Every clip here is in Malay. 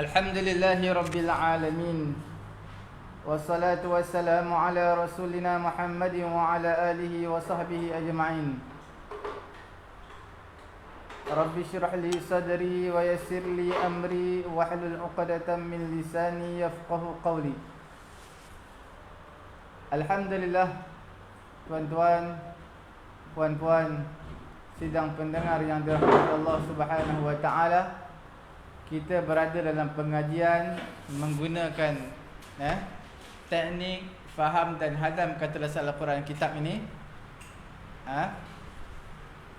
Alhamdulillahi Rabbil Alamin. Wassalatu wassalamu ala rasulina Muhammadin wa ala alihi wa sahbihi ajma'in. Rabbi syrah li sadri wa yassir li amri wahlul 'uqdatam min lisani yafqahu qawli. Alhamdulillah, tuan-tuan, puan-puan, sidang pendengar yang dirahmati Allah Subhanahu wa taala. Kita berada dalam pengajian menggunakan teknik faham dan hadam kata dasar Al-Quran kitab ini,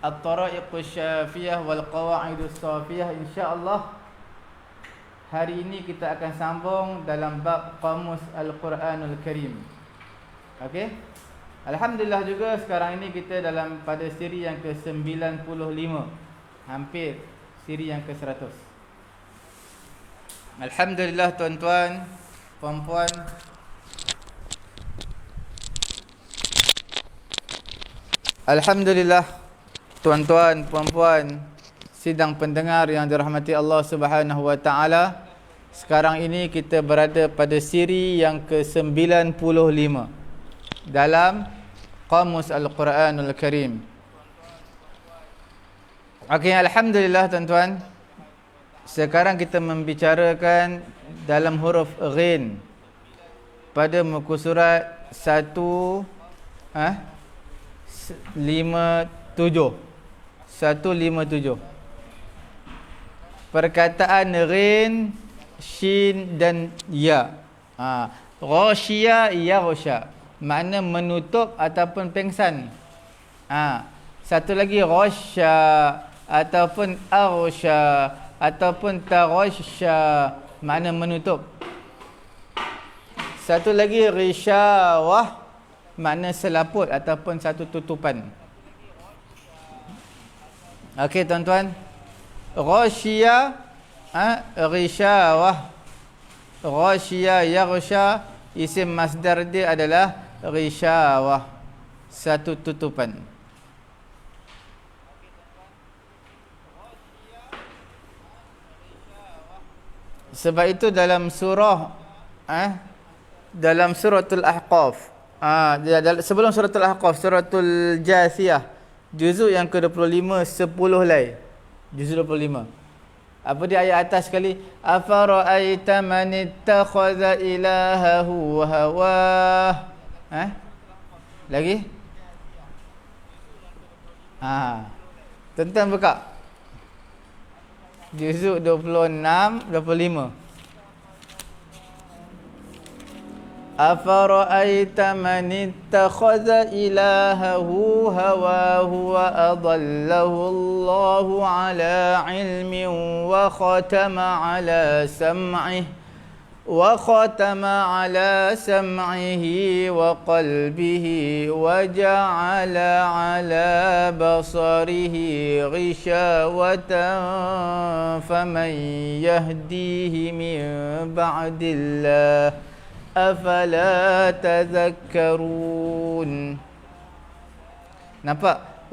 At-Tara'iqus Syafiyah wal Qawa'idus Safiyah. InsyaAllah hari ini kita akan sambung dalam bab Qamus Al-Quranul Karim. Okey. Alhamdulillah juga sekarang ini kita dalam pada siri yang ke-95, hampir siri yang ke-100. Alhamdulillah tuan-tuan, puan-puan, alhamdulillah tuan-tuan, puan-puan, sidang pendengar yang dirahmati Allah Subhanahu wa taala. Sekarang ini kita berada pada siri yang ke-95 dalam Qamus Al-Quranul Karim. Okey, alhamdulillah tuan-tuan. Sekarang kita membicarakan dalam huruf ghin pada muka surat 157. Perkataan ghin, shin dan ya. Ghasyiya, yaghsha, makna menutup ataupun pengsan. Satu lagi ghasya ataupun aghsha ataupun taghasya, makna menutup. Satu lagi risyawah, makna selaput ataupun satu tutupan. Okey tuan-tuan. Ghasyiya, risyawah. Ghasyiya yaghsha, isim masdar dia adalah risyawah, satu tutupan. Sebab itu dalam surah dalam suratul Ahqaf, sebelum suratul Ahqaf, suratul Jathiyah, juzuk yang ke-25, 10 lai. Juzuk 25. Apa dia ayat atas sekali? Afara'aita man ittakhadha ilahahu hawah. Lagi? Tentang buka juzuk 26, 25. Afara'aita man ittakhadha ilahahu hawahu wa adallahu Allahu ala ilmin wa khatama ala sam'ihi wa qalbihi wa ja'ala ala basarihi ghishawatan faman yahdihi min ba'dillah afala tadhakkarun. Nampak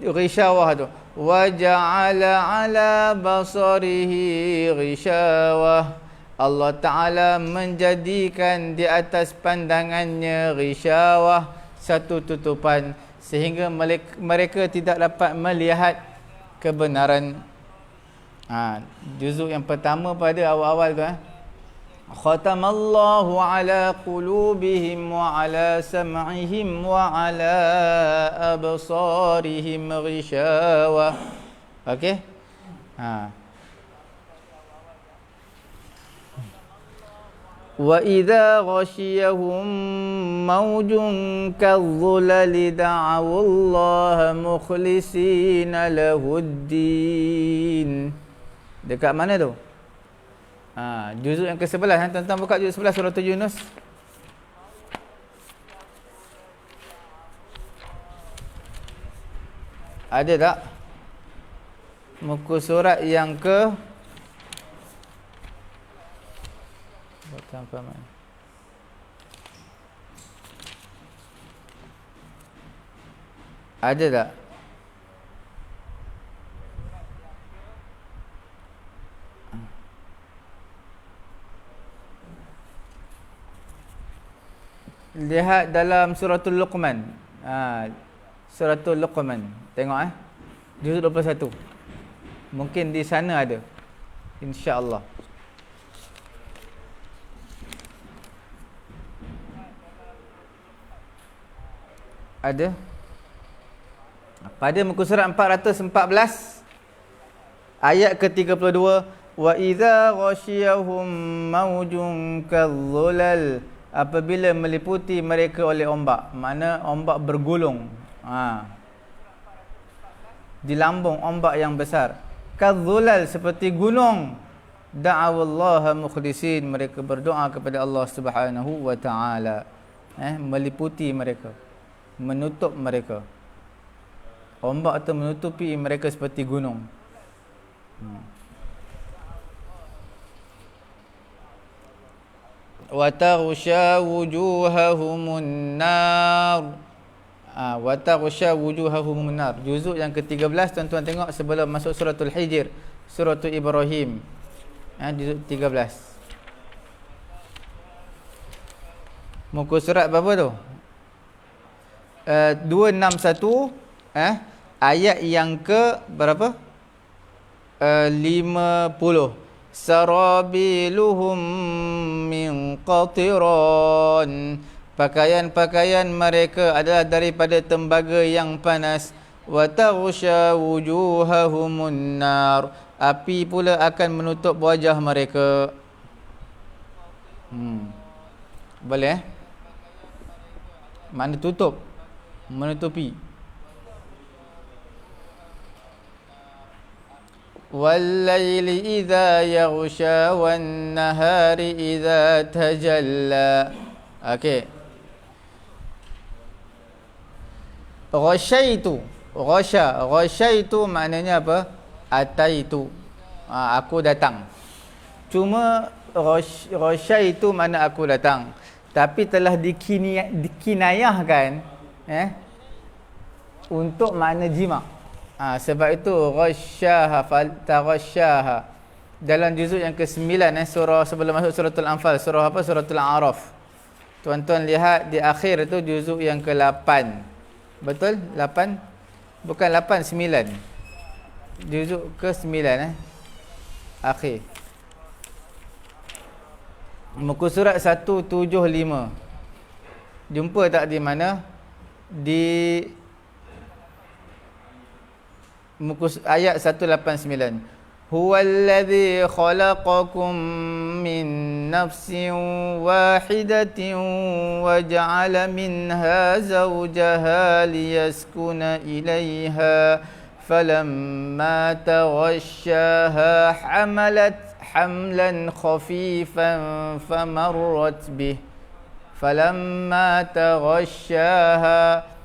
ghishawah tu, wa ja'ala ala basarihi ghishawah, Allah Ta'ala menjadikan di atas pandangannya risyawah, satu tutupan, sehingga mereka tidak dapat melihat kebenaran. Juzuk yang pertama pada awal-awal tu, khatamallahu ala qulubihim wa ala sam'ihim wa ala absarihim risyawah. Okey? Wa idza ghashiyahum mawjun kadh-dhulali da'aw Allah mukhlisina lahuddin. Dekat mana tu? Juzuk yang ke-11. Tuan-tuan buka juzuk 11 surah Yunus. Ada tak? Muka surat yang ke sampai mana? Ada tak? Lihat dalam suratul Luqman. Suratul Luqman. Tengok juzuk 21. Mungkin di sana ada. Insya-Allah. Ada. Pada muka surat 414 ayat ke-32, wa idza ghasyiyahum maujun kadzulal, apabila meliputi mereka oleh ombak, mana ombak bergulung, di lambung ombak yang besar, kadzulal, seperti gunung, da'awallaha mukhlisin, mereka berdoa kepada Allah Subhanahu wa taala, meliputi mereka, menutup mereka. Ombak itu menutupi mereka seperti gunung. Wa taghsha wujuhahumun nar. Wa taghsha wujuhahumun nar. Juzuk yang ke-13, tuan-tuan tengok sebelum masuk suratul Hijr, suratul Ibrahim. Juzuk 13. Muka surat berapa tu? 261, ayat yang ke berapa? 50. Sarabiluhum min qatiran, pakaian-pakaian mereka adalah daripada tembaga yang panas. Wa taghsha wujuhahumun nar, api pula akan menutup wajah mereka. Boleh mana tutup, menutupi. Wal-laili idza yaghsha wan-nahari idza tajalla. Okey. Ghasyaitu maknanya apa? Ataitu. Aku datang. Cuma ghasyaitu makna aku datang, tapi telah dikinayahkan untuk makna jima'. Sebab itu ghasyaha faltaghasyaha. Dalam juzuk yang ke-9 surah sebelum masuk suratul Anfal, surah apa? Suratul A'raf. Tuan-tuan lihat di akhir itu juzuk yang ke-8. Betul? 8? Bukan 8, 9. Juzuk ke-9 akhir. Muka surat 175. Jumpa tak di mana? Di muka ayat 189. Huwallazi khalaqakum min nafsin wahidatin wa ja'ala minha zawjaha liyaskuna ilaiha falamma taghasyaha hamalat hamlan khafifan famarrat bih. Falamma taghasyaha,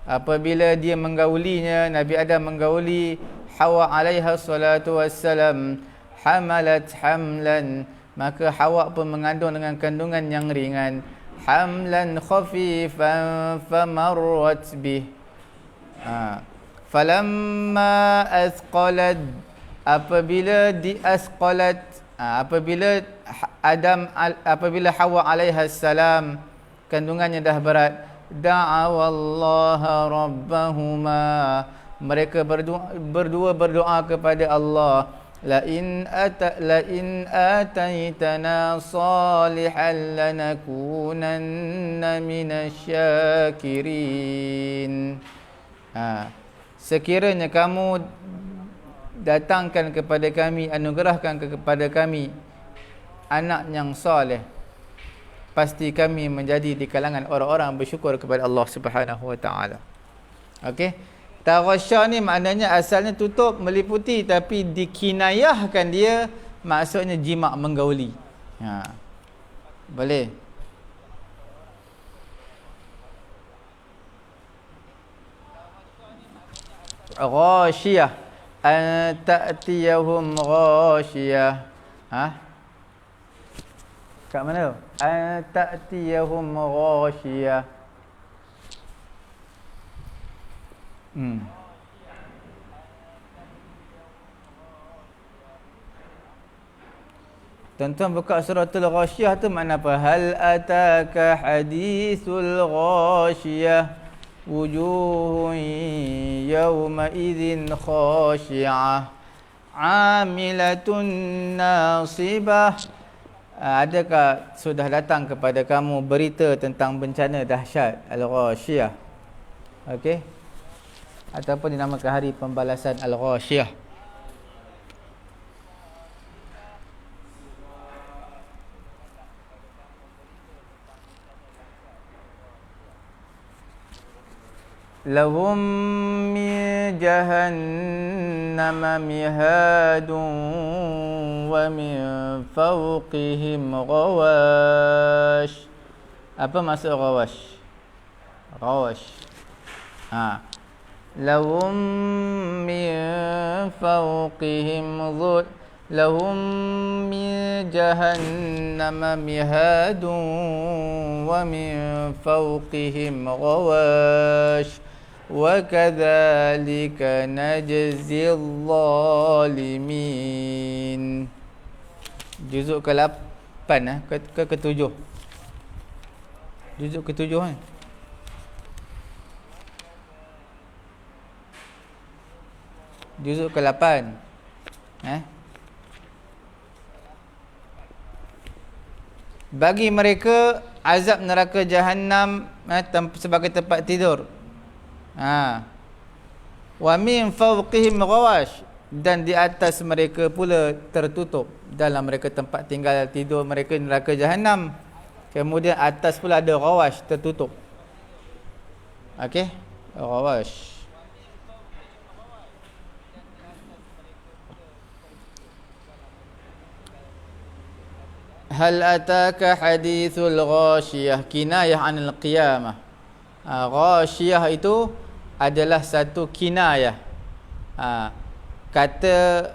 apabila dia menggaulinya, Nabi Adam menggauli Hawa alaiha salatu wassalam, hamalat hamlan, maka Hawa pun mengandung dengan kandungan yang ringan, hamlan khafifan famarrat bih. Falamma asqalat, apabila diasqalat, apabila Hawa alaiha salam kandungannya dah berat, da'awallaha rabbahuma, mereka berdua berdoa kepada Allah, la in ataitana salihan lanakunanna minasyakirin. Sekiranya kamu datangkan kepada kami, anugerahkan kepada kami anak yang soleh, pasti kami menjadi di kalangan orang-orang bersyukur kepada Allah Subhanahu wa taala. Okey. Taghasya ni maknanya asalnya tutup, meliputi, tapi dikinayahkan dia maksudnya jima', menggauli. Boleh. Ghasyiyah, an ta'tiyahum ghasyiyah. Kat mana tu? An ta'tiyahum ghasyiyah. Tuan-tuan buka suratul Ghasyiyah tu makna apa? Hal ataka hadithul ghasyiyah wujuhun yawma idzin khashi'ah amilatun nasibah. Adakah sudah datang kepada kamu berita tentang bencana dahsyat Al-Ghasyiyah? Okey. Ataupun dinamakan hari pembalasan Al-Ghasyiyah. Lahum min jahannama mihadun wa min fawqihim ghawash. Apa maksud ghawash? Ghawash. Lahum min fawqihim dhul lahum min jahannama mihadun wa min fawqihim ghawash. وَكَذَلِكَ نَجْزِي الظَّالِمِينَ. Juzuk ke-8 ke-7. Juzuk ke-7 kan? Juzuk ke-8. Bagi mereka azab neraka Jahannam sebagai tempat tidur. Wa min fawqihim ghawash, dan di atas mereka pula tertutup. Dalam mereka tempat tinggal tidur mereka neraka Jahannam, kemudian atas pula ada ghawash, tertutup. Okey, ghawash. Hal ataka hadithul ghasyiyah, kinayah anil qiyamah. Ghasyiyah itu adalah satu kinayah. Kata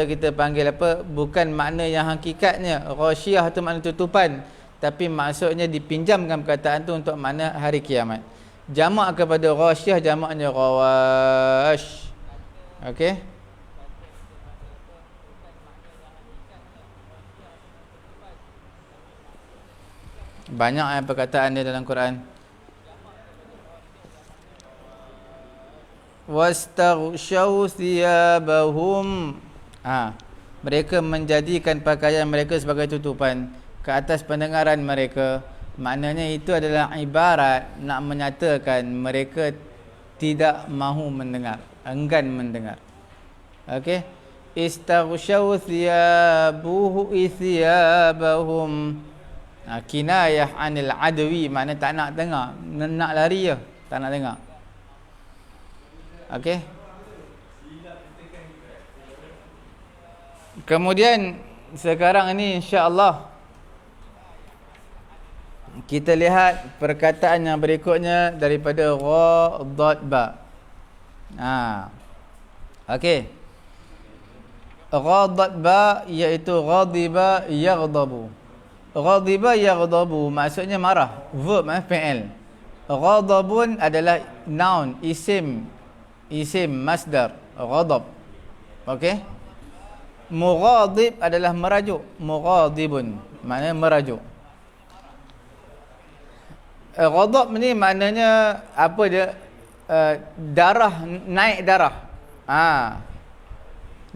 kita panggil apa, bukan makna yang hakikatnya. Ghasyiyah tu makna tutupan, tapi maksudnya dipinjamkan perkataan tu untuk makna hari kiamat. Jamak kepada ghasyiyah, jamaknya ghawash. Okey. Banyak perkataan dia dalam Quran. Wastaghshaw thiyabahum. Mereka menjadikan pakaian mereka sebagai tutupan ke atas pendengaran mereka. Maknanya itu adalah ibarat nak menyatakan mereka tidak mahu mendengar, enggan mendengar. Okey. Istaghshaw thiyabahum. Kinayah anil adwi, makna tak nak dengar, nak lari je, tak nak dengar. Okey. Kemudian sekarang ini insya-Allah kita lihat perkataan yang berikutnya daripada gha dad ba. Okey. Gha dad ba iaitu ghadiba yaghdabu. Ghadiba yaghdabu maksudnya marah, verb fi'il. Ghadabun adalah noun, isim masdar, ghadab. Okey. Mughadib adalah merajuk, mughadibun maknanya merajuk. Ghadab ni maknanya apa dia? Darah, naik darah.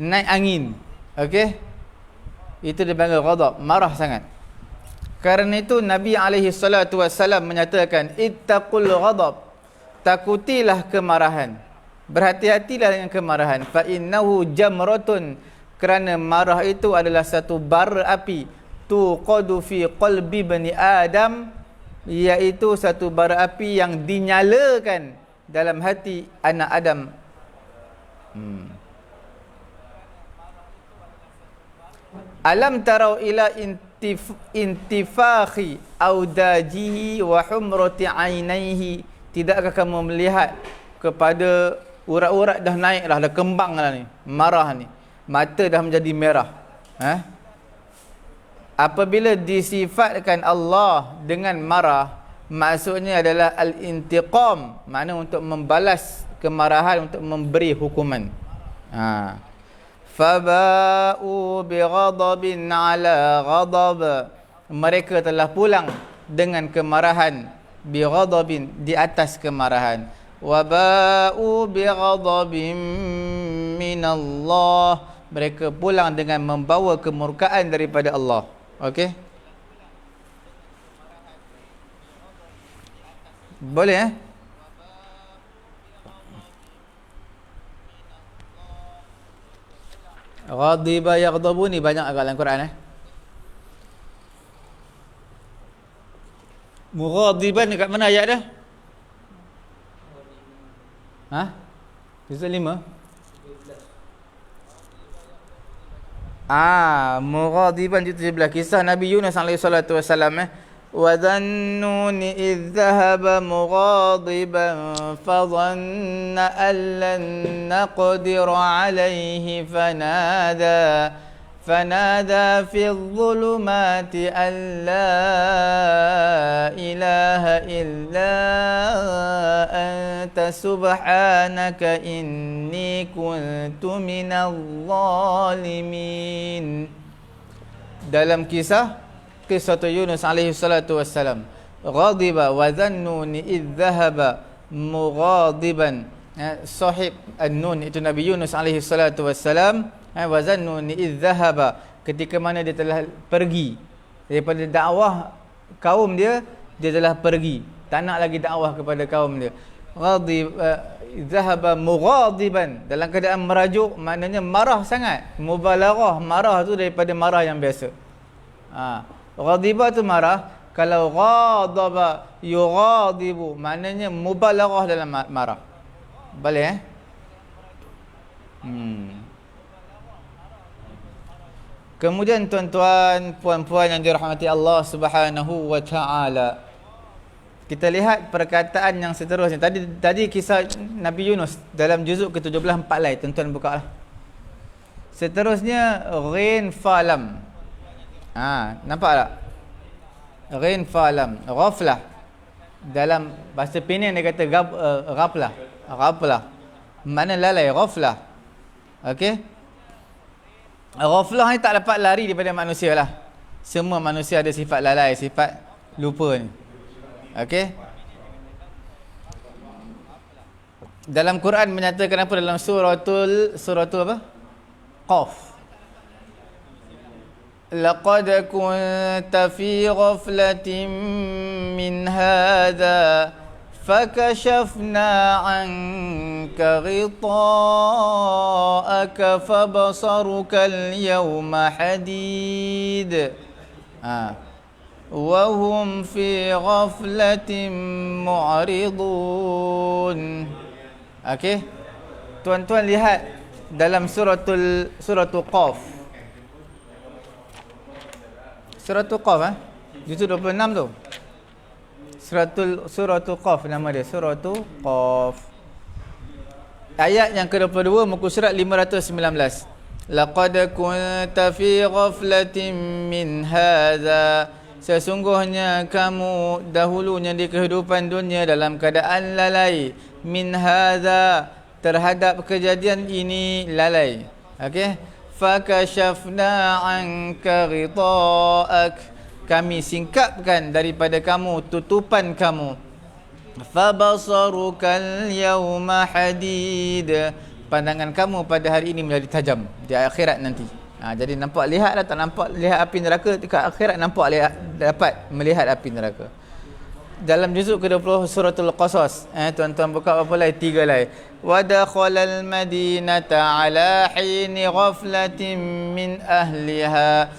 Naik angin. Okey. Itu dipanggil ghadab, marah sangat. Kerana itu Nabi SAW menyatakan, ittaqul ghadab, takutilah kemarahan, berhati-hatilah dengan kemarahan. Fa innahu jamratun, kerana marah itu adalah satu bara api, tuqadu fi qalbi bani Adam, iaitu satu bara api yang dinyalakan dalam hati anak Adam. Alam tarau ila intifakhi audajihi wa humrati ainaihi, tidakkah kamu melihat kepada urat-urat dah naik dah kembang dah ni, marah ni, mata dah menjadi merah. Apabila disifatkan Allah dengan marah, maksudnya adalah al-intiqam, makna untuk membalas kemarahan, untuk memberi hukuman. Faba'u bighadabin ala ghadab. Mereka telah pulang dengan kemarahan, bighadabin, di atas kemarahan. Waba'u bighadabin minallah. Mereka pulang dengan membawa kemurkaan daripada Allah. Okey? Boleh Ghadiba yaghdabu ni banyak agak dalam Quran Mughadiban dekat mana ayat dia? Juzuk 5. Mughadiban juzuk 17. Kisah Nabi Yunus alaihi salatu wasalam wa dhannuni idh dhahaba mughadiban fadhanna an lan naqdir alayhi fanada fi adh-dhulumati an la ilaha illa anta subhanaka inni kuntu minadh dhalimin. Dalam kisah Yunus alaihi salatu wassalam, ghadiba wa dhannuni idh dhahaba mughadiban, sahib an-nun itu Nabi Yunus alaihi salatu wassalam, wa dhannuni idh dhahaba, ketika mana dia telah pergi daripada dakwah kaum dia telah pergi, tak nak lagi dakwah kepada kaum dia. Dhahaba mughadiban, dalam keadaan merajuk, maknanya marah sangat. Mubalaghah, marah tu daripada marah yang biasa. Ghadiba tu marah. Kalau ghadaba yughadibu, maknanya mubalaghah dalam marah. Boleh Kemudian tuan-tuan, puan-puan yang dirahmati Allah Subhanahu wa taala, kita lihat perkataan yang seterusnya. Tadi kisah Nabi Yunus dalam juzuk ke-17 4 lai, tuan-tuan buka lah. Seterusnya ghin falam. Nampak tak? Ghin falam, ghaflah. Dalam bahasa Penang dia kata ghaflah. Mana lalai, ghaflah. Okey? Ghaflah ni tak dapat lari daripada manusia lah. Semua manusia ada sifat lalai, sifat lupa ni. Okey? Dalam Quran menyatakan apa dalam suratul apa? Qaf. Laqad kunta fi ghaflatin min hadha fakashafna 'anka ghita'aka fabasaruka al-yawma hadid. Wa hum fi ghaflatin mu'ridun. Okey. Tuan-tuan lihat dalam suratul Qaf. Suratul Qaf juzuk 26 tu. Suratul Qaf nama dia, Suratul Qaf. Ayat yang ke-22 muka surat 519. Laqad kunta fi ghaflatin min hadha, sesungguhnya kamu dahulunya di kehidupan dunia dalam keadaan lalai. Min hadha, terhadap kejadian ini lalai. Okey. Fakashafna 'anka ghita'ak, kami singkapkan daripada kamu tutupan kamu. Fabasarukal yawma hadid, pandangan kamu pada hari ini menjadi tajam di akhirat nanti. Jadi nampak lihatlah, tak nampak lihat api neraka, dekat akhirat nampak dapat melihat api neraka. Dalam juzuk ke-20 suratul Qasas, tuan-tuan buka berapa lai? 3 lai. Wa dakhalal madinata ala hini ghaflatin min ahliha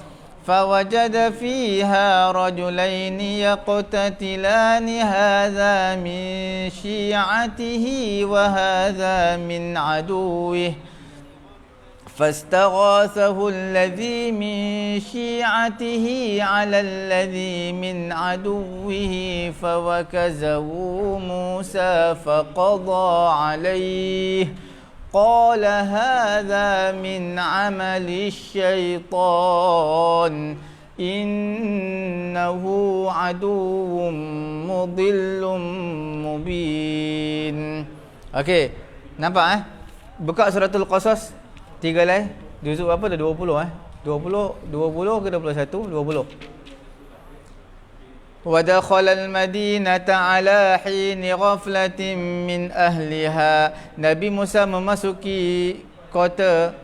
fawajada fiha rajulaini yaqtatilani hadha min syi'atihi wa hadha min aduwwihi فاستغاثه الذي من شيعته على الذي من عدوه فوكزه موسى فقضى عليه قال هذا من عمل الشيطان إنه عدو مضل مبين. Okey, nampak Buka suratul Qasas 3 lai. Juzuk apa dah? 20 20 ke 21? 20. Wa dakhala al-madinata ala hini ghaflatin min ahliha. Nabi Musa memasuki kota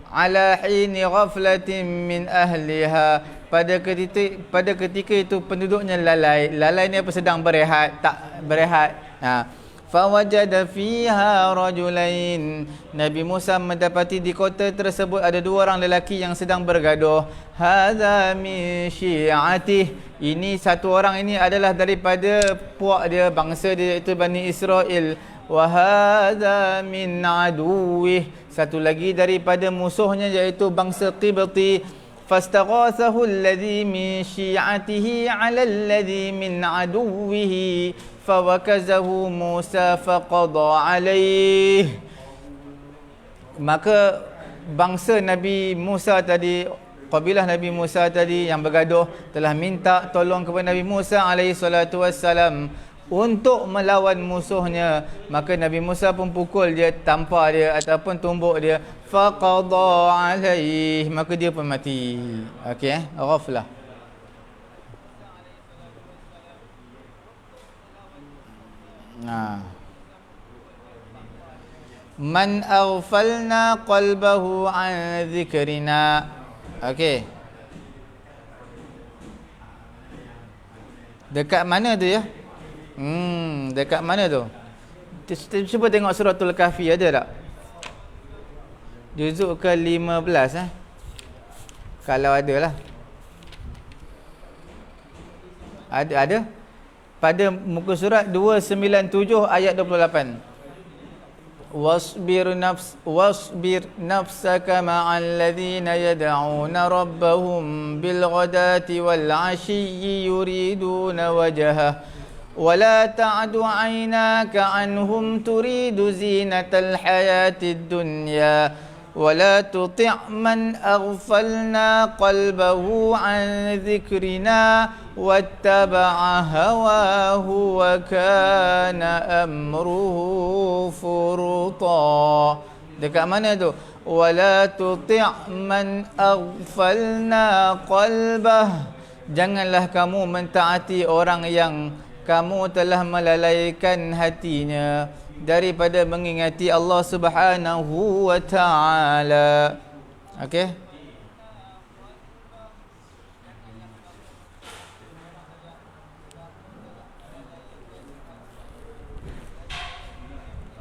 ala hini ghaflatin min ahliha, pada ketika itu penduduknya lalai. Lalai ni apa? Sedang berehat, tak berehat. Fawajada fiha rajulain. Nabi Musa mendapati di kota tersebut ada dua orang lelaki yang sedang bergaduh. Hadza min syi'atih. Ini satu orang ini adalah daripada puak dia, bangsa dia, iaitu Bani Israel. Wa hadza min aduwih. Satu lagi daripada musuhnya, iaitu bangsa Qibti. Fastaghathahu alladhi min syi'atihi 'ala alladhi min aduwwihi fawakazahu Musa faqada alaih. Maka bangsa Nabi Musa tadi, kabilah Nabi Musa tadi yang bergaduh, telah minta tolong kepada Nabi Musa alaihi salatu wassalam untuk melawan musuhnya. Maka Nabi Musa pun pukul dia, tampar dia ataupun tumbuk dia. Faqada alaih, maka dia pun mati. Okey, ghaflah. Man aghfalna qalbahu an dhikrina. Okey. Dekat mana tu ya? Dekat mana tu? Cuba tengok suratul Kahfi, ada tak? Juzuk ke-15 kalau ada lah. Ada. Pada muka surat 297 ayat 28. Wasbir nafsaka ma'al ladzina yad'una rabbahum bil ghadati wal 'ashiyyi yuriduna wajhah wa la ta'du 'aynaka 'anhum turidu zinatal hayatid dunya ولا تطع من أغفلنا قلبه عن ذكرنا واتبع هواه وكان أمره فرطا. Dekat mana tu? ولا تطع من أغفلنا قلبه. Janganlah kamu mentaati orang yang kamu telah melalaikan hatinya daripada mengingati Allah Subhanahu wa taala. Okey.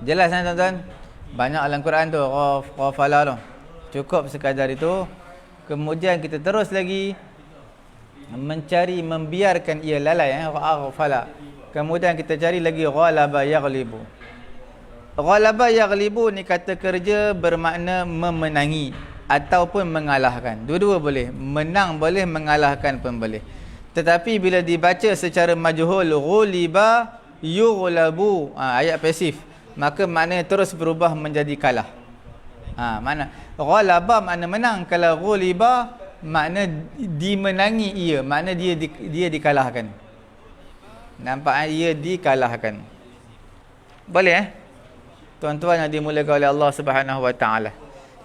Jelas kan tuan-tuan? Banyak dalam Quran tu ghafala tu. Cukup sekadar itu. Kemudian kita terus lagi mencari, membiarkan ia lalai, ghafala. Kemudian kita cari lagi ghalaba yaghlibu. Ghalaba yaghlibu ni kata kerja bermakna memenangi ataupun mengalahkan. Dua-dua boleh. Menang boleh, mengalahkan pun boleh. Tetapi bila dibaca secara majhul, ghuliba yughlabu, ayat pasif, maka maknanya terus berubah menjadi kalah. Mana ghalaba makna menang, kalau ghuliba makna dimenangi ia, makna dia dikalahkan. Nampak ia dikalahkan. Boleh tuan-tuan yang dimuliakan oleh Allah Subhanahu wa taala.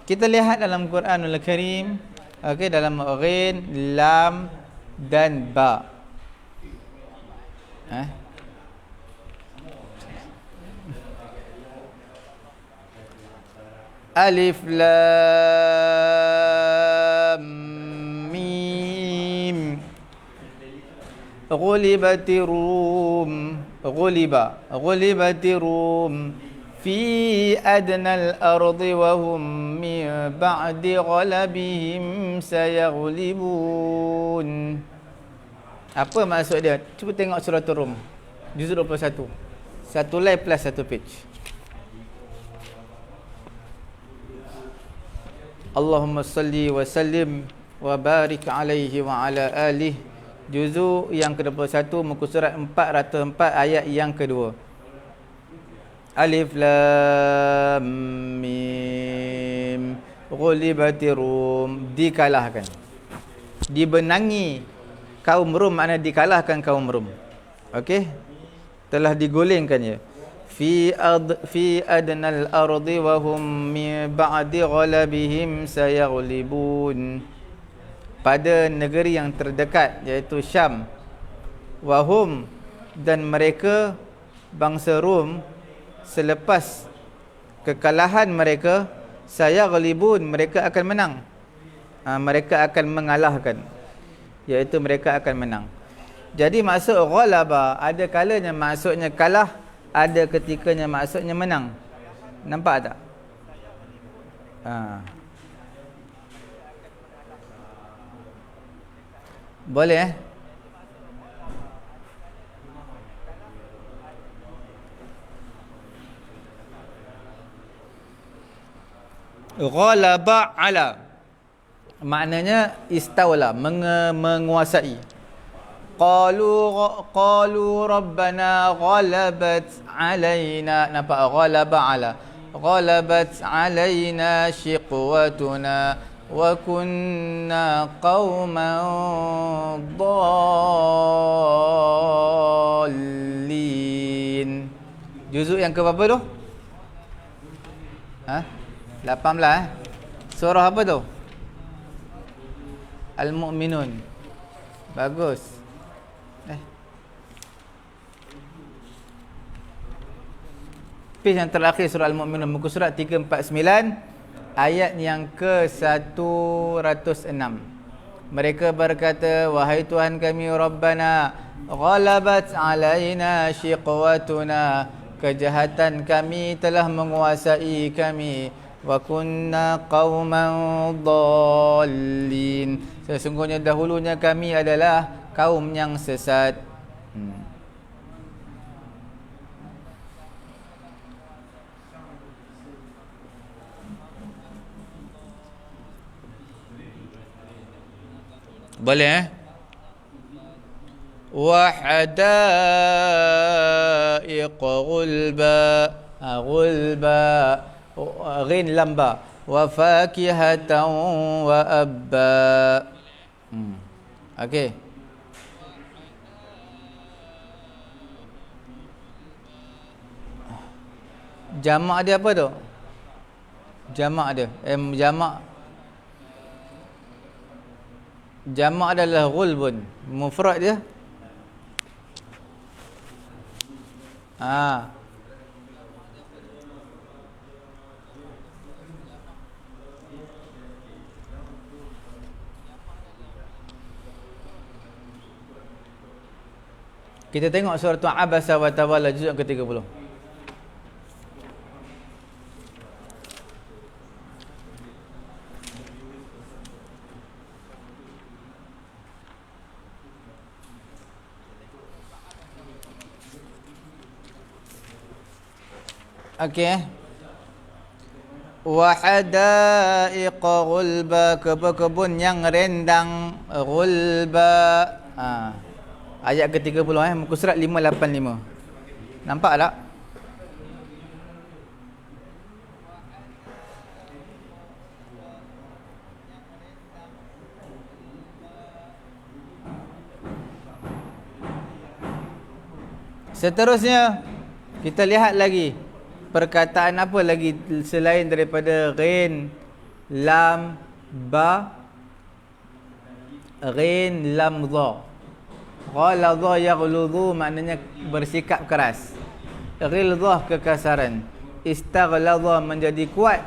Kita lihat dalam Quranul Karim, okey, dalam ghain, lam dan ba. Alif lam mim. Ghulibatir rum. Ghulibatir rum fi adnal ardi wa hum min ba'di ghalabihim sayaghlibun. Apa maksud dia? Cuba tengok surah Rum, juzuk 21. Satu line plus satu page. Allahumma salli wa sallim wa barik alaihi wa ala alihi. Juzuk yang ke-21, muka surat 404 ayat yang kedua. Alif lam mim. Ghulibatir rum, dikalahkan, dibenangi kaum Rum, makna dikalahkan kaum Rum. Okey, telah digulingkannya. fi adnal ardi wa hum min ba'di ghalabihim sayaghlibun. Pada negeri yang terdekat iaitu Syam. Wahum, dan mereka bangsa Rom selepas kekalahan mereka, sayaghlibun, mereka akan menang. Mereka akan mengalahkan, iaitu mereka akan menang. Jadi maksud ghalaba ada kalanya maksudnya kalah, ada ketikanya maksudnya menang. Nampak tak? Boleh Ghalaba ala, maknanya istawla, menguasai. Qalu rabbana ghalabat alaina. Nampak? Ghalaba ala, ghalabat alaina shiqwatuna wa kunna qauman dallin. Juzuk yang ke berapa tu? 18. Surah apa tu? Al-Mu'minun. Bagus. Page yang terakhir surah Al-Mu'minun, muka surat 349, ayat yang ke-106. Mereka berkata, wahai Tuhan kami, Rabbana ghalabat alaina shiqwatuna, kejahatan kami telah menguasai kami, wa kunna qauman dhallin, sesungguhnya dahulunya kami adalah kaum yang sesat. Boleh wa hadaiq ghulba, ghulba ghin lamba, wa fakihatan wa abba. Okey. Jamak dia apa tu? Jamak dia jamak adalah ghulbun. Mufrad dia kita tengok surah Abasa wa Tawalla juzuk ke-30. Okey. Wa hadaiq ghulba, kebun-kebun yang rendang, ghulba. Ayat ke-30 muka surat 585. Nampak tak? Seterusnya kita lihat lagi perkataan apa lagi selain daripada ghin, lam, ba, ghin, lam, dha. Ghaladha yaghludhu maknanya bersikap keras. Ghilzah kekasaran. Istaghladha menjadi kuat.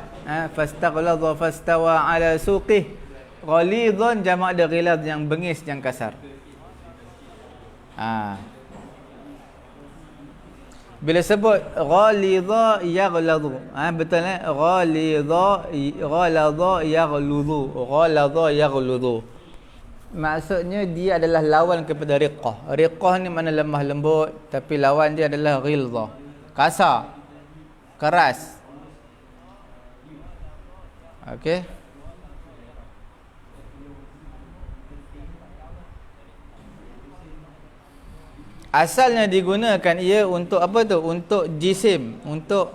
Fastaghladha fastawa ala suqih. Ghalidhan jamak dia ghilad, yang bengis, yang kasar. Bila sebut ghalidha yaghludhu, betul ghaladha yaghludhu. Ghaladha yaghludhu maksudnya dia adalah lawan kepada riqah. Riqah ni mana lemah lembut, tapi lawan dia adalah ghilzah, kasar, keras. Okey. Asalnya digunakan ia untuk apa tu? Untuk jisim, untuk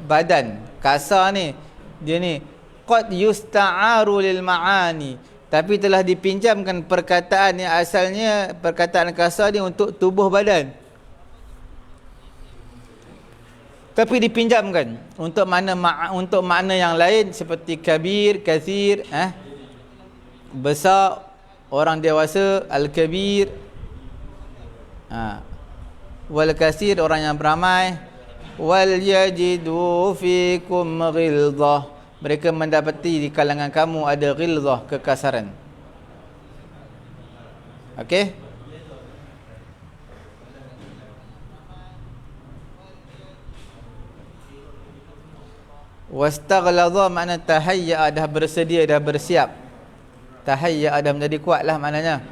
badan. Kasar ni, dia ni qad yusta'aru lil ma'ani, tapi telah dipinjamkan perkataan yang asalnya perkataan kasar ni untuk tubuh badan. tapi dipinjamkan untuk makna yang lain seperti kabir, kathir, besar, orang dewasa, al-kabir, wal kathir, orang yang beramai, wal yajidu fikum ghilzah, mereka mendapati di kalangan kamu ada ghilzah, kekasaran. Okey. Wastaghlazah makna tahayya, dah bersedia, dah bersiap. Tahayya dah menjadi kuatlah maknanya.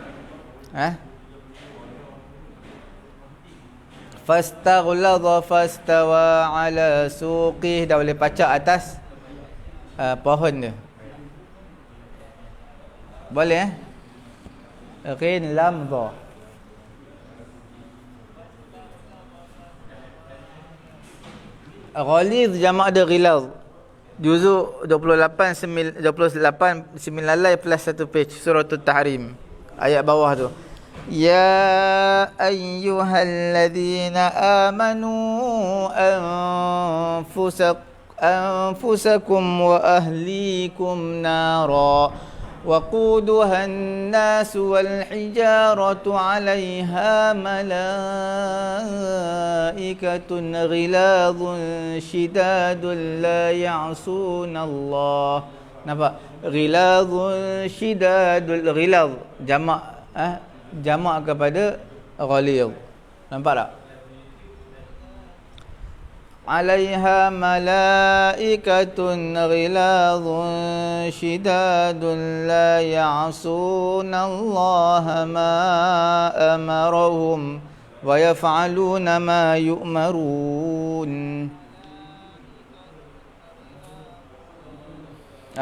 Fastaghlazah fastawa ala suqih, dah boleh pacak atas pohon dia. Boleh Ghin lam dha. Ghalidh jamak dia ghilaz. Juzuk 28 9 lalai plus 1 page surah At-Tahrim. Ayat bawah tu. Ya ayyuhalladzina amanu anfusakum wa ahlikum nara وقودها الناس والحجارة عليها ملائكة غلاظ شداد لا يعصون الله. Nampak? غلاظ شداد, غلاظ jamak kepada ghalidh. Nampak tak? عليها ملائكة غلاظ شداد لا يعصون الله ما أمرهم ويفعلون ما يؤمرون.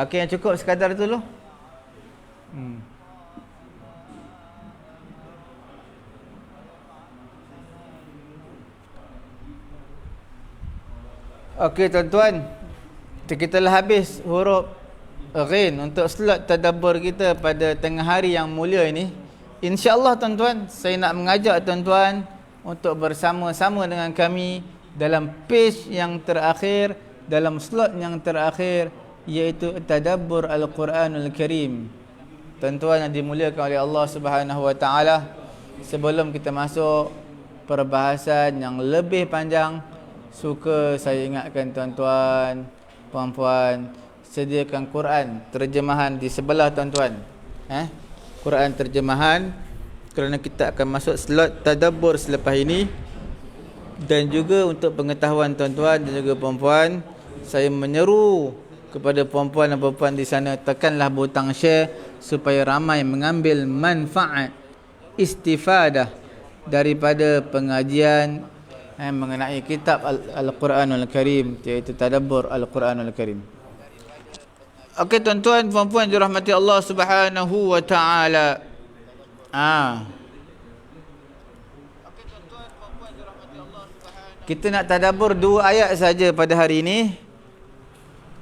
Okey, yang cukup sekadar itu dulu. Okey tuan-tuan, kita telah habis huruf Ghin untuk slot tadabbur kita pada tengah hari yang mulia ini. InsyaAllah tuan-tuan, saya nak mengajak tuan-tuan untuk bersama-sama dengan kami dalam page yang terakhir, dalam slot yang terakhir, iaitu tadabbur Al-Quranul Karim. Tuan-tuan yang dimuliakan oleh Allah Subhanahu Wa Taala, sebelum kita masuk perbahasan yang lebih panjang, suka saya ingatkan tuan-tuan, puan-puan, sediakan Quran terjemahan di sebelah tuan-tuan. Quran terjemahan, kerana kita akan masuk slot tadabbur selepas ini. Dan juga untuk pengetahuan tuan-tuan dan juga puan-puan, saya menyeru kepada puan-puan dan puan-puan di sana, tekanlah butang share supaya ramai mengambil manfaat, istifadah daripada pengajian mengenai kitab Al-Quranul Karim, iaitu tadabbur Al-Quranul Karim. Okey tuan-tuan, puan-puan dirahmati Allah Subhanahu Wa Taala. Kita nak tadabbur 2 ayat saja pada hari ini.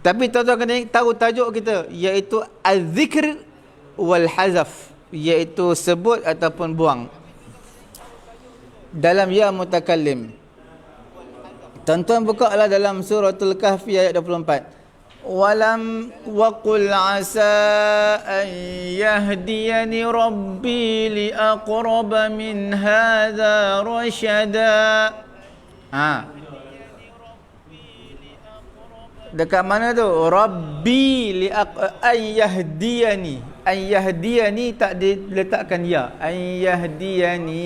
Tapi tuan-tuan kena tahu tajuk kita, iaitu Az-Zikr wal Hazaf, iaitu sebut ataupun buang. Dalam ya mutakallim. Tuan-tuan bukalah dalam suratul Kahfi ayat 24. Walam waqul asa an yahdiyani rabbi li aqraba min hadha rashada. Dekat mana tu? Rabbi li ayyahdiyani. Ayyahdiyani tak diletakkan ya. Ayyahdiyani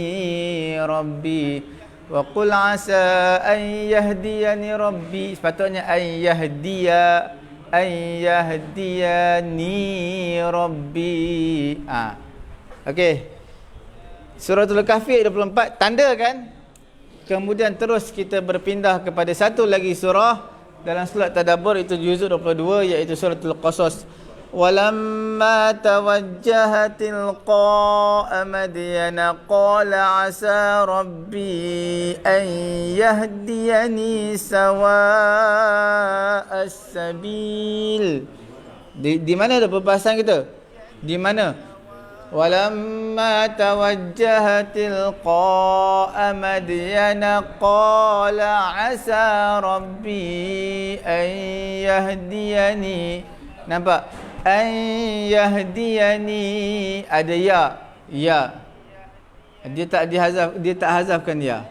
rabbi. Wa qul asa ayyahdiyani rabbi. Sepatutnya ayyahdiyani rabbi. Okey. Suratul Kahfi ayat 24, tanda kan? Kemudian terus kita berpindah kepada satu lagi surah dalam slot tadabbur, itu juzuk 22, iaitu suratul Qasas. Walamma tawajjaha tilqa'a madyana qala asa rabbi an yahdiyani sawa'as sabil. Di mana ada perbahasan kita? Di mana? walamma tawajjaha tilqa'a madyana qala asa rabbi an yahdiyani. Nampak? An yahdiyani, ada ya. Dia tak hazafkan ya.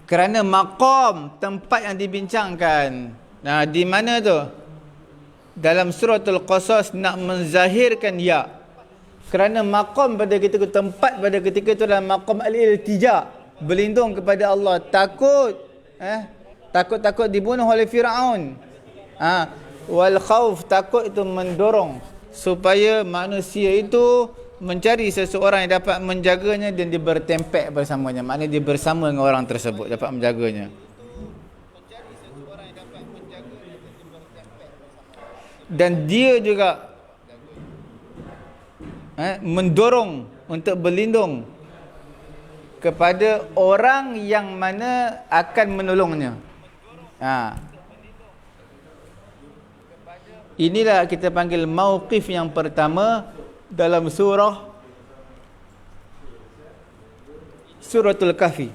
Kerana maqam, tempat yang dibincangkan. Nah, di mana tu? Dalam suratul Qasas nak menzahirkan ya. Kerana maqam pada ketika tempat pada ketika itu adalah maqam al-iltija, berlindung kepada Allah, takut dibunuh oleh Firaun. Wal khauf, takut itu mendorong supaya manusia itu mencari seseorang yang dapat menjaganya dan dia bertempek bersamanya. Maknanya dia bersama dengan orang tersebut, dapat menjaganya. Dan dia juga mendorong untuk berlindung kepada orang yang mana akan menolongnya. Inilah kita panggil mauqif yang pertama dalam Suratul Kahfi.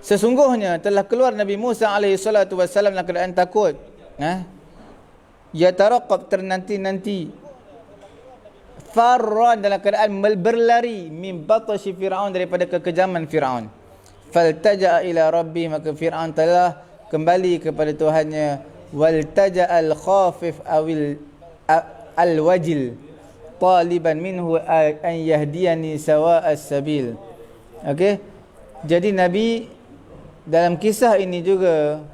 Sesungguhnya telah keluar Nabi Musa alaihi salatu wasallam dalam keadaan takut. Ya taraqab, ternanti-nanti. Farran, dalam keadaan berlari, min batashi Fir'aun, daripada kekejaman Fir'aun. Faltaja'a ila rabbi, maka Fir'aun telah kembali kepada Tuhannya. Waltaja'al khafif awil al-wajil taliban minhu an yahdiyani sawa'as sabil. Okey. Jadi Nabi dalam kisah ini juga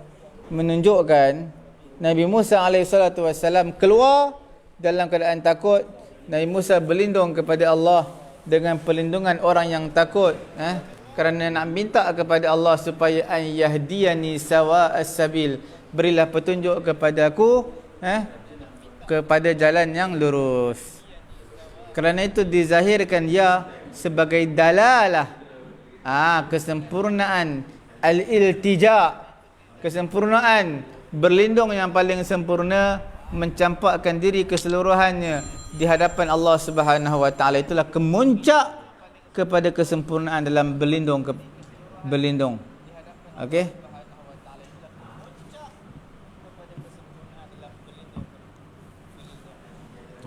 menunjukkan Nabi Musa alaihissalatu wassalam keluar dalam keadaan takut. Nabi Musa berlindung kepada Allah dengan perlindungan orang yang takut, kerana nak minta kepada Allah supaya an yahdiyani sawa'as sabil, berilah petunjuk kepada aku kepada jalan yang lurus. Kerana itu dizahirkan ya sebagai dalalah, kesempurnaan al-iltija, kesempurnaan berlindung yang paling sempurna, mencampakkan diri keseluruhannya di hadapan Allah Subhanahu wa taala. Itulah kemuncak kepada kesempurnaan dalam berlindung. Okey.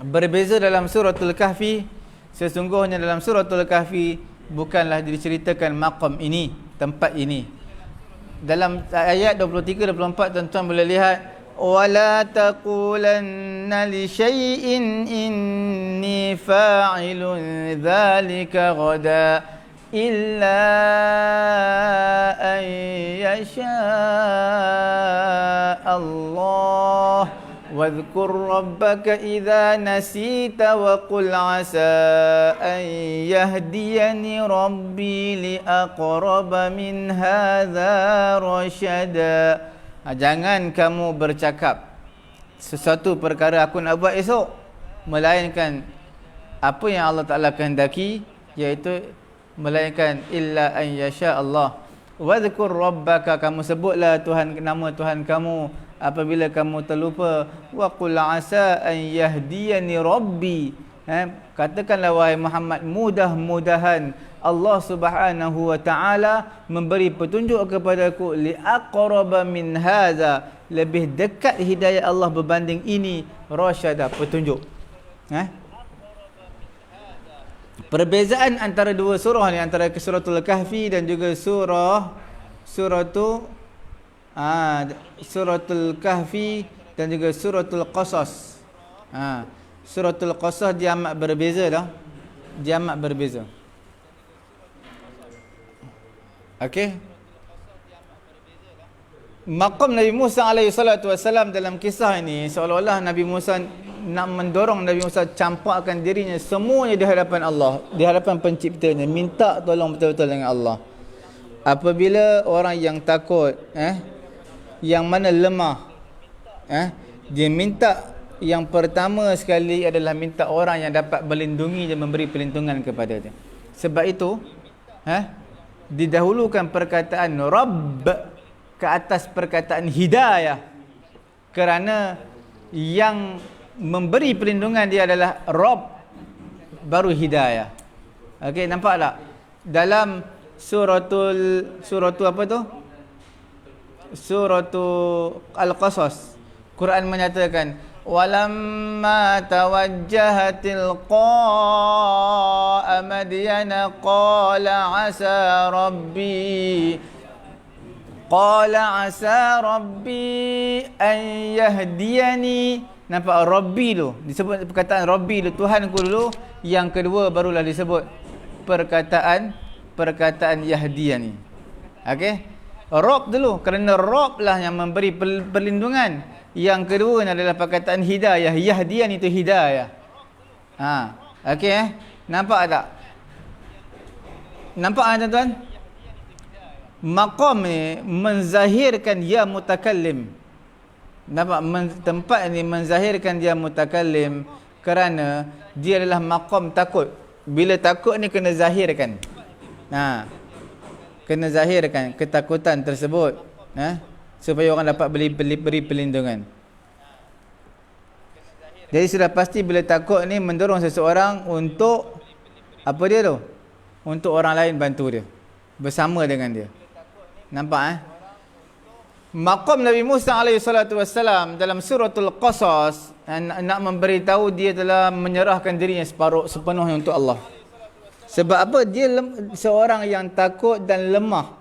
Berbeza dalam suratul Kahfi. Sesungguhnya dalam suratul Kahfi bukanlah diceritakan maqam ini, tempat ini. Dalam ayat 23-24 tuan-tuan boleh lihat, wala taqulanna li syai'in inni fa'ilun dzalika ghada illa an yasha Allah wadhkur rabbaka idza nasita wa qul asa an yahdiyani rabbi li aqraba min hadza rasyada. Jangan kamu bercakap sesuatu perkara aku nak buat esok, melainkan apa yang Allah Ta'ala kehendaki, iaitu melainkan illa an yasha Allah. Wadhkur rabbaka, kamu sebutlah Tuhan, nama Tuhan kamu apabila kamu terlupa. Wa qul asa an yahdiyani rabbi, katakanlah wahai Muhammad, mudah-mudahan Allah Subhanahu wa taala memberi petunjuk kepadaku li aqraba min hadza, lebih dekat hidayah Allah berbanding ini, rasyada, petunjuk. Perbezaan antara dua surah ni, antara suratul Kahfi dan juga suratul Kahfi dan juga suratul Qasas. Suratul Qasas dia amat berbeza dah. Dia amat berbeza. Okey. Maqam Nabi Musa alaihi salatu wasallam dalam kisah ini seolah-olah Nabi Musa nak mendorong Nabi Musa campakkan dirinya semuanya di hadapan Allah, di hadapan penciptanya, minta tolong betul-betul dengan Allah. Apabila orang yang takut, yang mana lemah, dia minta yang pertama sekali adalah minta orang yang dapat melindungi dan memberi perlindungan kepada dia. Sebab itu, didahulukan perkataan Rabb ke atas perkataan hidayah, kerana yang memberi perlindungan dia adalah Rabb, baru hidayah. Okey, nampak tak? Dalam suratul apa tu? Suratul Al-Qasas, Quran menyatakan walamma tawajjaha tilqa'a madyana qala asa rabbi an yahdiyani. Nampak Rabbi tu disebut perkataan Rabbi tu, Tuhanku dulu, yang kedua barulah disebut perkataan yahdiyani. Okey, Rabb dulu, kerana Rabb lah yang memberi perlindungan. Yang kedua adalah perkataan hidayah, yahdiyani itu hidayah. Okey, nampak tak? Nampak tuan-tuan? Maqam ni menzahirkan ya mutakallim. Nampak, tempat ni menzahirkan dia mutakallim kerana dia adalah maqam takut. Bila takut ni kena zahirkan. Kena zahirkan ketakutan tersebut, supaya orang dapat beri perlindungan. Jadi sudah pasti bila takut ni mendorong seseorang untuk apa dia tu? Untuk orang lain bantu dia, bersama dengan dia. Nampak maqam Nabi Musa alaihi salatu wassalam dalam suratul Qasas nak memberitahu dia telah menyerahkan dirinya sepenuhnya untuk Allah. Sebab apa? Dia seorang yang takut dan lemah,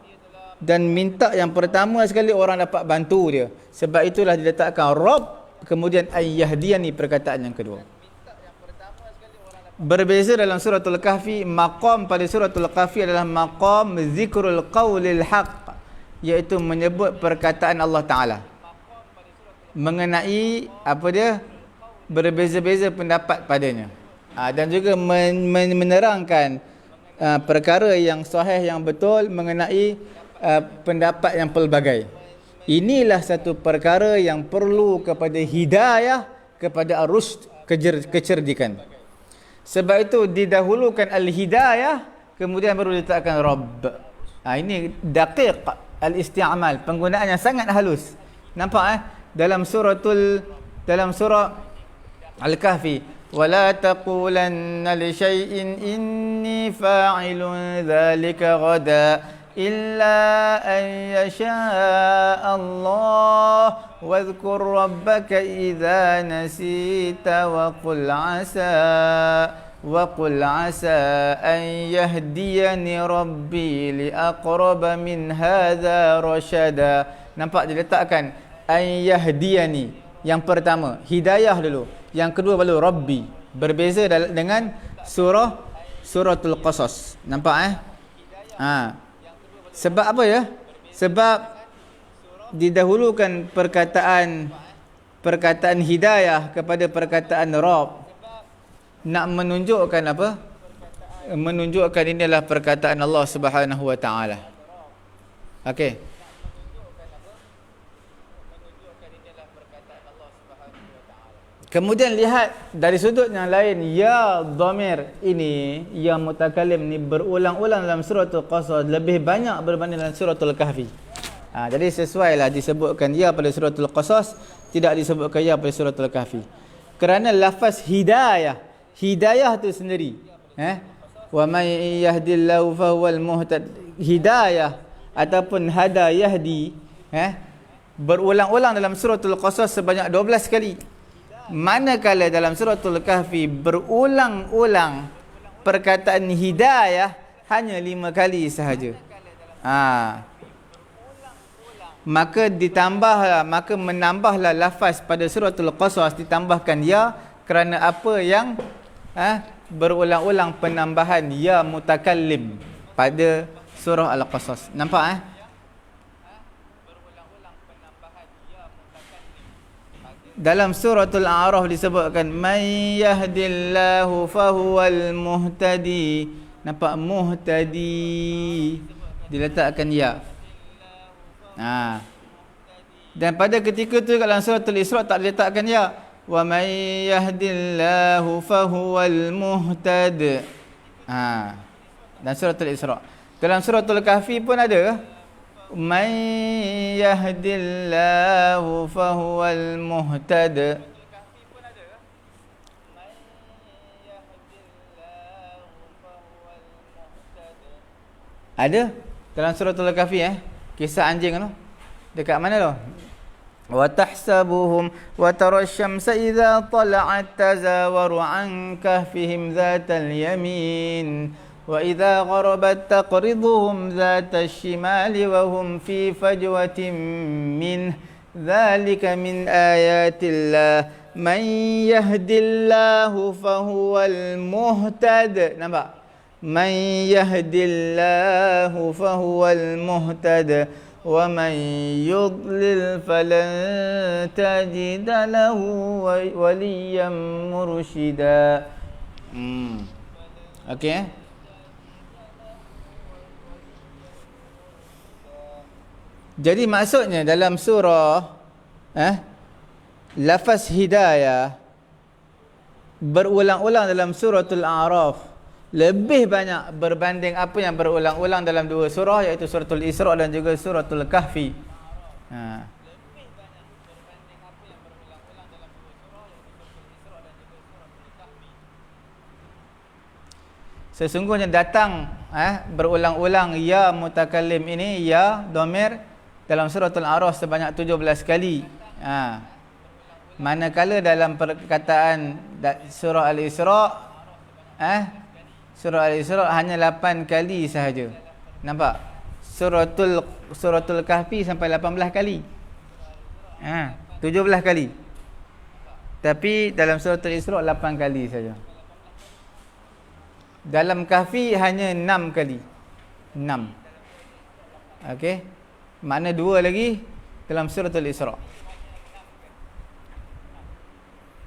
dan minta yang pertama sekali orang dapat bantu dia. Sebab itulah diletakkan Rabb, kemudian ayyahdiyani perkataan yang kedua. Berbeza dalam suratul Kahfi, maqam pada suratul Kahfi adalah maqam zikrul qaulil haqq, iaitu menyebut perkataan Allah Ta'ala mengenai apa dia, berbeza-beza pendapat padanya, dan juga menerangkan perkara yang sahih, yang betul mengenai pendapat yang pelbagai. Inilah satu perkara yang perlu kepada hidayah, kepada ar-rusyd, kecerdikan. Sebab itu didahulukan al-hidayah, kemudian baru diletakkan Rabb. Ini daqiq al-isti'mal, penggunaan yang sangat halus. Nampak dalam surah Al-Kahfi, wala taqulanna li syai'in inni fa'ilun dzalika ghada illa an yasha Allah wadhkur rabbaka idza nasita wa qul asa an yahdiyani rabbi li aqraba min hadha rashada. Nampak diletakkan an yahdiyani, yang pertama hidayah dulu, yang kedua baru rabbi. Berbeza dengan suratul Qasas. Nampak sebab apa ya? Sebab didahulukan perkataan hidayah kepada perkataan Rabb, nak menunjukkan apa? Menunjukkan inilah perkataan Allah Subhanahu wa taala. Okey. Kemudian lihat dari sudut yang lain, ya dhamir ini, ya mutakallim ni berulang-ulang dalam suratul Qasas, lebih banyak berbanding dalam suratul Kahfi. Jadi sesuailah disebutkan ya pada suratul Qasas, tidak disebutkan ya pada suratul Kahfi. Kerana lafaz hidayah tu sendiri, wa may yahdillahu fahuwal muhtad, hidayah ataupun hada yahdi, berulang-ulang dalam suratul Qasas sebanyak 12 kali. Manakala dalam suratul Kahfi berulang-ulang perkataan hidayah hanya 5 kali sahaja. Maka menambahlah lafaz pada suratul Qasas, ditambahkan ya, kerana apa yang berulang-ulang penambahan ya mutakallim pada surah Al-Qasas. Nampak dalam suratul A'raf disebutkan may yahdillahu fahuwal muhtadi. Nampak muhtadi diletakkan ya. Dan pada ketika tu dalam suratul Isra tak diletakkan ya. Wa may yahdillahu fahuwal muhtad. Dan suratul Isra. Dalam suratul Kahfi pun ada may yahdillahu fahuwal muhtad. Ada dalam suratul Kahfi kisah anjing tu. Dekat mana tu? Wa tahsabuhum wa tara asy-syamsa idza tala'at tazawaru 'an kahfihim dzatal yamin wa idza gharabat taqriduhum dzatal shimali wa hum fi fajwatin min dzalika min ayatillah man yahdillahu fahuwal muhtad. Nampak? Man yahdillahu fahuwal muhtad wa man yudlil falan tajida lahu waliyan mursyida. Okey. Jadi maksudnya dalam surah lafaz hidayah berulang-ulang dalam suratul A'raf lebih banyak berbanding apa yang berulang-ulang dalam dua surah, iaitu suratul Isra dan juga suratul Kahfi. Sesungguhnya datang berulang-ulang ya mutakallim ini, ya dhamir dalam suratul A'raf sebanyak 17 kali. Manakala dalam perkataan surah Al-Isra surah Al-Isra hanya 8 kali sahaja. Nampak? Suratul Kahfi sampai 18 kali. 17 kali. Tapi dalam suratul Isra 8 kali saja. Dalam Kahfi hanya 6 kali. 6. Okey. Makna 2 lagi dalam suratul Isra.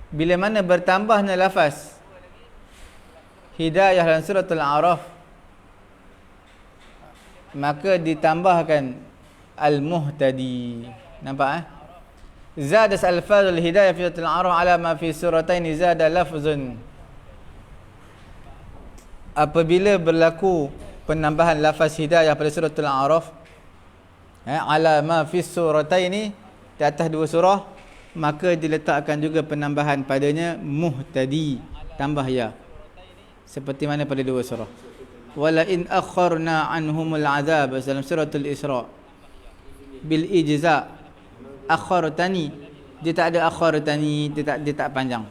Bila mana bertambahnya lafaz hidayah dalam suratul A'raf, maka ditambahkan al-muhtadi. Nampak zada al-fadhul hidayah fi suratul A'raf ala ma fi suratain zada lafzun. Apabila berlaku penambahan lafaz hidayah pada suratul A'raf ala ma fi surataini, di atas dua surah, maka diletakkan juga penambahan padanya muhtadi, tambah ya, seperti mana pada dua surah. Wala in akharna anhumul azab dalam suratul Isra bil ijza, akhartani, dia tak ada akhartani, dia tak panjang.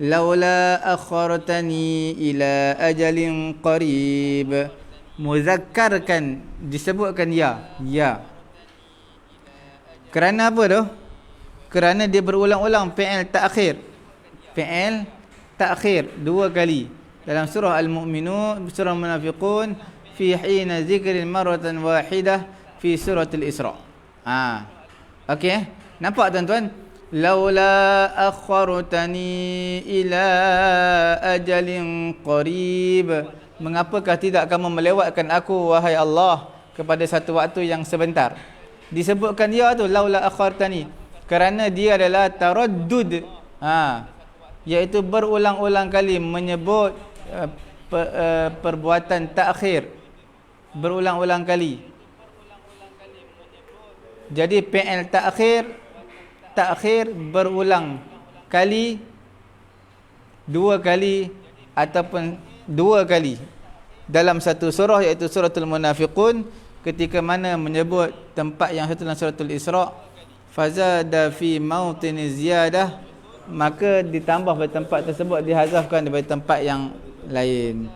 Laula akhartani ila ajalin qarib, muzakkarkan disebutkan ya. Kerana apa tu? Kerana dia berulang-ulang fi'il ta'khir dua kali. Dalam surah Al-Mu'minun, surah Munafiqun, fi hina zikril marratan wahidah fi suratul Isra. Okey, nampak tuan-tuan? Laula akhartani ila ajalin qarib, mengapakah tidak kamu melewatkan aku wahai Allah kepada satu waktu yang sebentar. Disebutkan ya tu laula akhartani kerana dia adalah taraddud, iaitu berulang-ulang kali menyebut perbuatan takhir, berulang-ulang kali. Jadi fi'il takhir berulang kali, dua kali ataupun dua kali dalam satu surah, iaitu suratul Munafiqun, ketika mana menyebut tempat yang satu dalam suratul Isra, fazada fi mautin ziyadah, maka ditambah pada tempat tersebut, dihazafkan daripada tempat yang lain.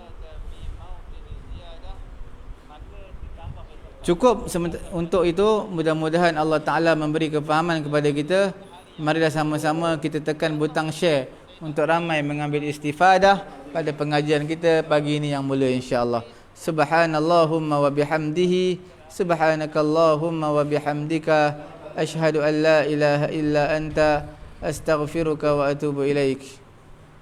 Cukup untuk itu. Mudah-mudahan Allah Ta'ala memberi kefahaman kepada kita. Marilah sama-sama kita tekan butang share untuk ramai mengambil istifadah pada pengajian kita pagi ini yang mulia, insya-Allah. Subhanallahumma wa bihamdihi, subhanakallahumma wa bihamdika, asyhadu an la ilaha illa anta, astaghfiruka wa atubu ilaik.